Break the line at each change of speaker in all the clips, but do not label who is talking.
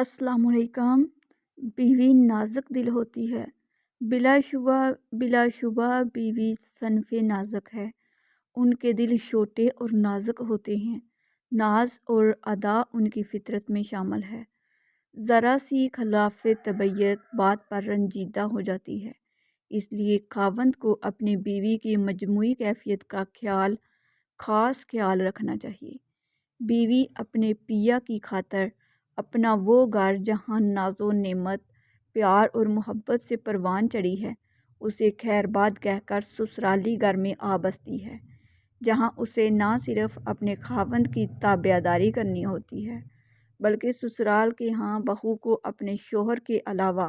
السلام علیکم۔ بیوی نازک دل ہوتی ہے، بلا شبہ بیوی صنف نازک ہے۔ ان کے دل چھوٹے اور نازک ہوتے ہیں۔ ناز اور ادا ان کی فطرت میں شامل ہے۔ ذرا سی خلاف طبیعت بات پر رنجیدہ ہو جاتی ہے۔ اس لیے خاوند کو اپنی بیوی کی مجموعی کیفیت کا خاص خیال رکھنا چاہیے۔ بیوی اپنے پیا کی خاطر اپنا وہ گھر جہاں ناز و نعمت، پیار اور محبت سے پروان چڑھی ہے، اسے خیر باد کہہ کر سسرالی گھر میں آ بستی ہے، جہاں اسے نہ صرف اپنے خاوند کی تابعداری کرنی ہوتی ہے بلکہ سسرال کے ہاں بہو کو اپنے شوہر کے علاوہ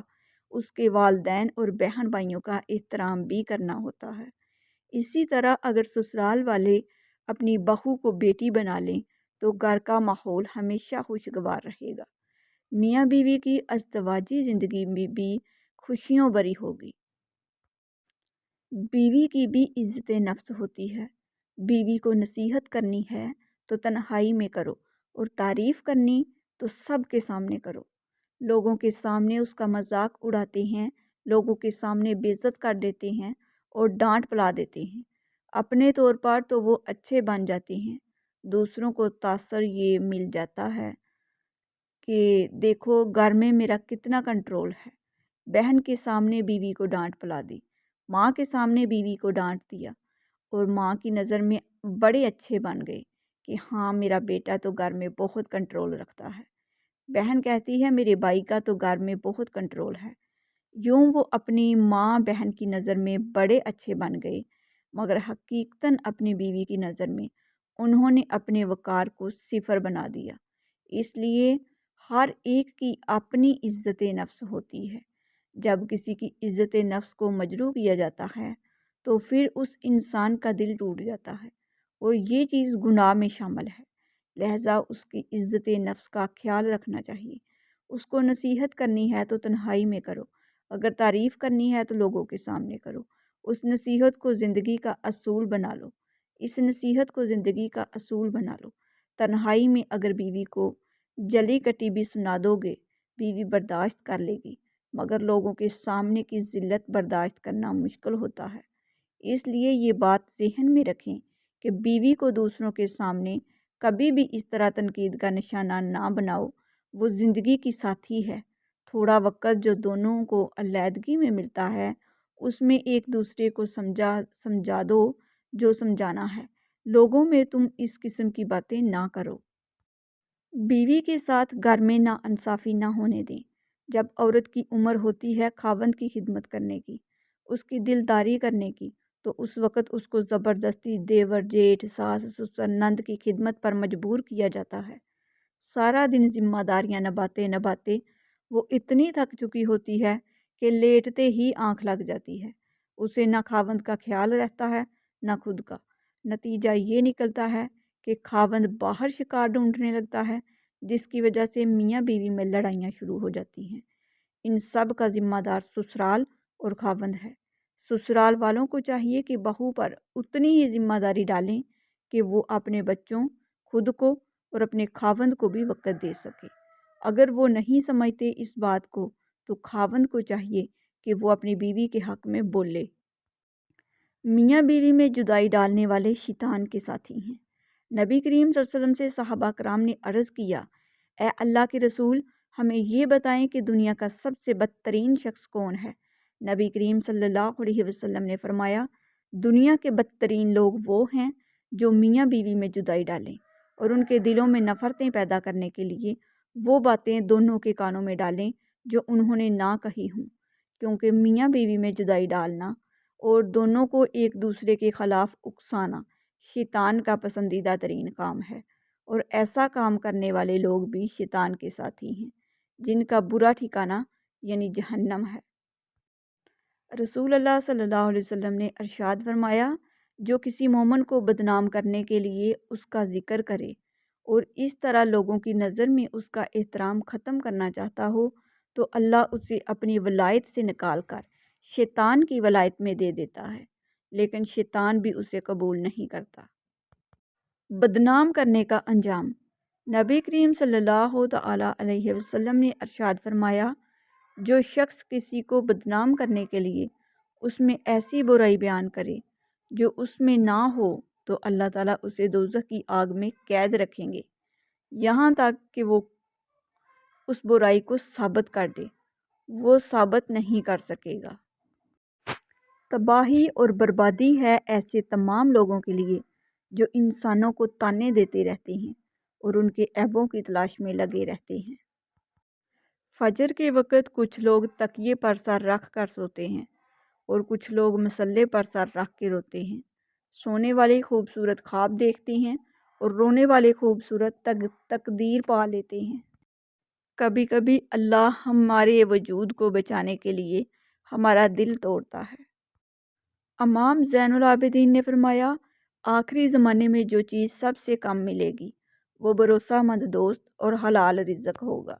اس کے والدین اور بہن بھائیوں کا احترام بھی کرنا ہوتا ہے۔ اسی طرح اگر سسرال والے اپنی بہو کو بیٹی بنا لیں تو گھر کا ماحول ہمیشہ خوشگوار رہے گا۔ میاں بیوی کی ازدواجی زندگی میں بھی خوشیوں بھری ہوگی۔ بیوی کی بھی عزت نفس ہوتی ہے۔ بیوی کو نصیحت کرنی ہے تو تنہائی میں کرو اور تعریف کرنی تو سب کے سامنے کرو۔ لوگوں کے سامنے اس کا مذاق اڑاتے ہیں، لوگوں کے سامنے بے عزت کر دیتے ہیں اور ڈانٹ پلا دیتے ہیں۔ اپنے طور پر تو وہ اچھے بن جاتے ہیں، دوسروں کو تاثر یہ مل جاتا ہے کہ دیکھو گھر میں میرا کتنا کنٹرول ہے۔ بہن کے سامنے بیوی کو ڈانٹ پلا دی، ماں کے سامنے بیوی کو ڈانٹ دیا اور ماں کی نظر میں بڑے اچھے بن گئے کہ ہاں میرا بیٹا تو گھر میں بہت کنٹرول رکھتا ہے۔ بہن کہتی ہے میرے بھائی کا تو گھر میں بہت کنٹرول ہے۔ یوں وہ اپنی ماں بہن کی نظر میں بڑے اچھے بن گئے، مگر حقیقتاً اپنی بیوی کی نظر میں انہوں نے اپنے وقار کو صفر بنا دیا۔ اس لیے ہر ایک کی اپنی عزت نفس ہوتی ہے۔ جب کسی کی عزت نفس کو مجروح کیا جاتا ہے تو پھر اس انسان کا دل ٹوٹ جاتا ہے اور یہ چیز گناہ میں شامل ہے۔ لہذا اس کی عزت نفس کا خیال رکھنا چاہیے۔ اس کو نصیحت کرنی ہے تو تنہائی میں کرو، اگر تعریف کرنی ہے تو لوگوں کے سامنے کرو۔ اس نصیحت کو زندگی کا اصول بنا لو۔ اس نصیحت کو زندگی کا اصول بنا لو۔ تنہائی میں اگر بیوی کو جلی کٹی بھی سنا دو گے، بیوی برداشت کر لے گی، مگر لوگوں کے سامنے کی ذلت برداشت کرنا مشکل ہوتا ہے۔ اس لیے یہ بات ذہن میں رکھیں کہ بیوی کو دوسروں کے سامنے کبھی بھی اس طرح تنقید کا نشانہ نہ بناؤ۔ وہ زندگی کی ساتھی ہے۔ تھوڑا وقت جو دونوں کو علیحدگی میں ملتا ہے اس میں ایک دوسرے کو سمجھا دو جو سمجھانا ہے۔ لوگوں میں تم اس قسم کی باتیں نہ کرو۔ بیوی کے ساتھ گھر میں ناانصافی نہ ہونے دیں۔ جب عورت کی عمر ہوتی ہے خاوند کی خدمت کرنے کی، اس کی دلداری کرنے کی، تو اس وقت اس کو زبردستی دیور جیٹھ ساس سسر نند کی خدمت پر مجبور کیا جاتا ہے۔ سارا دن ذمہ داریاں نبھاتے وہ اتنی تھک چکی ہوتی ہے کہ لیٹتے ہی آنکھ لگ جاتی ہے۔ اسے نہ خاوند کا خیال رہتا ہے نہ خود کا۔ نتیجہ یہ نکلتا ہے کہ خاوند باہر شکار ڈھونڈنے لگتا ہے، جس کی وجہ سے میاں بیوی میں لڑائیاں شروع ہو جاتی ہیں۔ ان سب کا ذمہ دار سسرال اور خاوند ہے۔ سسرال والوں کو چاہیے کہ بہو پر اتنی ہی ذمہ داری ڈالیں کہ وہ اپنے بچوں، خود کو اور اپنے خاوند کو بھی وقت دے سکے۔ اگر وہ نہیں سمجھتے اس بات کو تو خاوند کو چاہیے کہ وہ اپنی بیوی کے حق میں بولے۔ میاں بیوی میں جدائی ڈالنے والے شیطان کے ساتھی ہیں۔ نبی کریم صلی اللہ علیہ وسلم سے صحابہ کرام نے عرض کیا، اے اللہ کے رسول، ہمیں یہ بتائیں کہ دنیا کا سب سے بدترین شخص کون ہے؟ نبی کریم صلی اللہ علیہ وسلم نے فرمایا، دنیا کے بدترین لوگ وہ ہیں جو میاں بیوی میں جدائی ڈالیں اور ان کے دلوں میں نفرتیں پیدا کرنے کے لیے وہ باتیں دونوں کے کانوں میں ڈالیں جو انہوں نے نہ کہی ہوں، کیونکہ میاں بیوی میں جدائی ڈالنا اور دونوں کو ایک دوسرے کے خلاف اکسانا شیطان کا پسندیدہ ترین کام ہے، اور ایسا کام کرنے والے لوگ بھی شیطان کے ساتھی ہیں جن کا برا ٹھکانہ یعنی جہنم ہے۔ رسول اللہ صلی اللہ علیہ وسلم نے ارشاد فرمایا، جو کسی مومن کو بدنام کرنے کے لیے اس کا ذکر کرے اور اس طرح لوگوں کی نظر میں اس کا احترام ختم کرنا چاہتا ہو تو اللہ اسے اپنی ولایت سے نکال کر شیطان کی ولایت میں دے دیتا ہے، لیکن شیطان بھی اسے قبول نہیں کرتا۔ بدنام کرنے کا انجام۔ نبی کریم صلی اللہ تعالی علیہ وسلم نے ارشاد فرمایا، جو شخص کسی کو بدنام کرنے کے لیے اس میں ایسی برائی بیان کرے جو اس میں نہ ہو تو اللہ تعالیٰ اسے دوزخ کی آگ میں قید رکھیں گے یہاں تک کہ وہ اس برائی کو ثابت کر دے۔ وہ ثابت نہیں کر سکے گا۔ تباہی اور بربادی ہے ایسے تمام لوگوں کے لیے جو انسانوں کو تانے دیتے رہتے ہیں اور ان کے عیبوں کی تلاش میں لگے رہتے ہیں۔ فجر کے وقت کچھ لوگ تکیے پر سر رکھ کر سوتے ہیں اور کچھ لوگ مصلے پر سر رکھ کے روتے ہیں۔ سونے والے خوبصورت خواب دیکھتے ہیں اور رونے والے خوبصورت تقدیر پا لیتے ہیں۔ کبھی کبھی اللہ ہمارے وجود کو بچانے کے لیے ہمارا دل توڑتا ہے۔ امام زین العابدین نے فرمایا، آخری زمانے میں جو چیز سب سے کم ملے گی وہ بھروسہ مند دوست اور حلال رزق ہوگا۔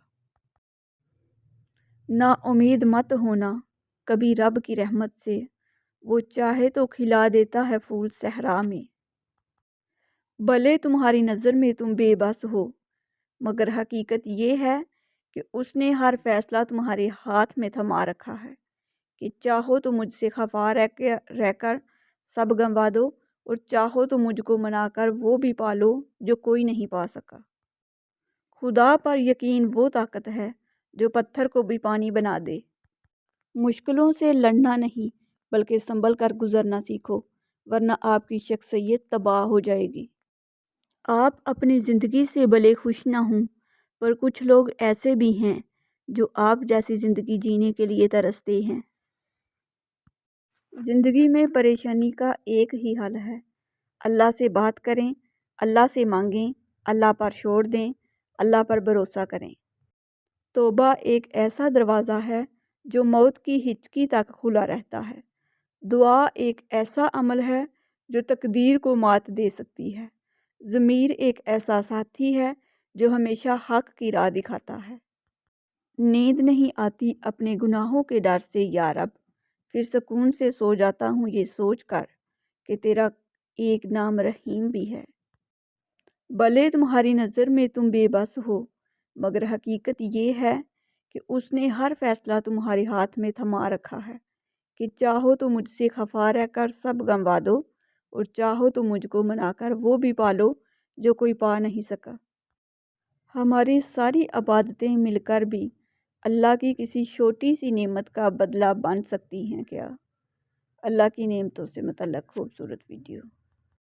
نا امید مت ہونا کبھی رب کی رحمت سے، وہ چاہے تو کھلا دیتا ہے پھول صحرا میں۔ بھلے تمہاری نظر میں تم بے بس ہو، مگر حقیقت یہ ہے کہ اس نے ہر فیصلہ تمہارے ہاتھ میں تھما رکھا ہے کہ چاہو تو مجھ سے خفا رہ کر سب گنوا دو اور چاہو تو مجھ کو منا کر وہ بھی پالو جو کوئی نہیں پا سکا۔ خدا پر یقین وہ طاقت ہے جو پتھر کو بھی پانی بنا دے۔ مشکلوں سے لڑنا نہیں بلکہ سنبھل کر گزرنا سیکھو، ورنہ آپ کی شخصیت تباہ ہو جائے گی۔ آپ اپنی زندگی سے بھلے خوش نہ ہوں، پر کچھ لوگ ایسے بھی ہیں جو آپ جیسی زندگی جینے کے لیے ترستے ہیں۔ زندگی میں پریشانی کا ایک ہی حل ہے، اللہ سے بات کریں، اللہ سے مانگیں، اللہ پر چھوڑ دیں، اللہ پر بھروسہ کریں۔ توبہ ایک ایسا دروازہ ہے جو موت کی ہچکی تک کھلا رہتا ہے۔ دعا ایک ایسا عمل ہے جو تقدیر کو مات دے سکتی ہے۔ ضمیر ایک ایسا ساتھی ہے جو ہمیشہ حق کی راہ دکھاتا ہے۔ نیند نہیں آتی اپنے گناہوں کے ڈر سے یا رب، پھر سکون سے سو جاتا ہوں یہ سوچ کر کہ تیرا ایک نام رحیم بھی ہے۔ بھلے تمہاری نظر میں تم بے بس ہو، مگر حقیقت یہ ہے کہ اس نے ہر فیصلہ تمہارے ہاتھ میں تھما رکھا ہے کہ چاہو تو مجھ سے خفا رہ کر سب گنوا دو اور چاہو تو مجھ کو منا کر وہ بھی پالو جو کوئی پا نہیں سکا۔ ہماری ساری عبادتیں مل کر بھی اللہ کی کسی چھوٹی سی نعمت کا بدلہ بن سکتی ہیں کیا؟ اللہ کی نعمتوں سے متعلق خوبصورت ویڈیو۔